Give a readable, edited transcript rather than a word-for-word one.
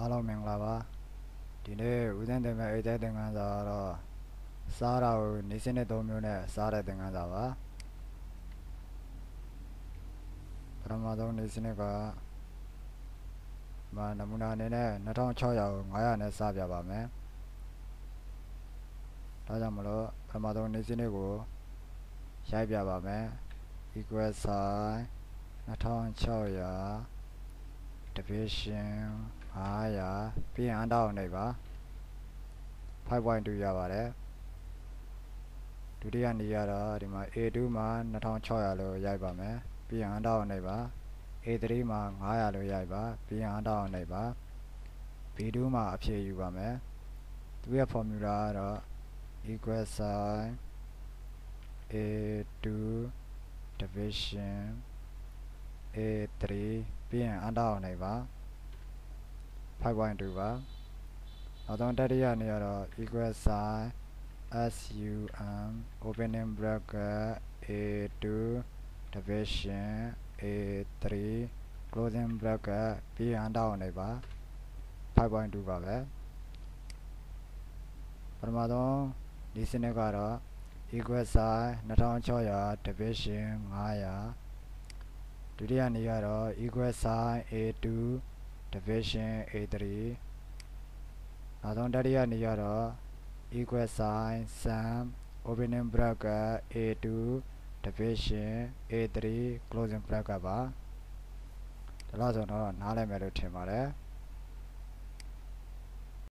အားလုံးမင်္ဂလာပါဒီနေ့ဦးစင်းတင်မဲ့အိတ်တဲ့သင်ခန်းစာတော့စားတာကိုနေစနစ်3မျိုးနဲ့စားတဲ့သင်ခန်းစာပါပထမဆုံးနေစနစ်ကနမူနာအနေနဲ့2600ကို900နဲ့စားပြပါမယ်ဒါကြောင့်မလို့ပထမဆုံးနေစနစ်ကိုရိုက်ပြပါမယ် equal sign 2600 division 900ပြီးရင်အန်တာကိုနှိပ်ပါ 5.2 ရပါတယ်ဒုတိယနည်းကတော့ဒီမှာ A2 မှာ2600လို့ရိုက်ပါမယ်ပြီးရင်အန်တာကိုနှိပ်ပါ A3 မှာ900လို့ရိုက်ပါပြီးရင်အန်တာကိုနှိပ်ပါ B2 မှာအဖြေယူပါမယ်သူရဲ့ formula ကတော့ equal sign A2 division A3 ပြီးရင်အန်တာကိုနှိပ်ပါ 5.2 ပါနောက်ဆုံးတတိယနည်းကတော့ equal sign SUM opening bracket A2 division A3 closing bracket ပြီးရင်အန်တာကိုနှိပ်ပါ 5.2 ပါပဲပထမဆုံးဒီစနစ်ကတော့ equal sign 2600 division 900ဒုတိယနည်းကတော့ equal sign A2 division A3 နောက်ဆုံးတတိယနည်းကတော့ equal sign sum opening bracket A2 division A3 closing bracket ပါဒါလို့ဆိုတော့နားလည်မယ်လို့ထင်ပါတယ်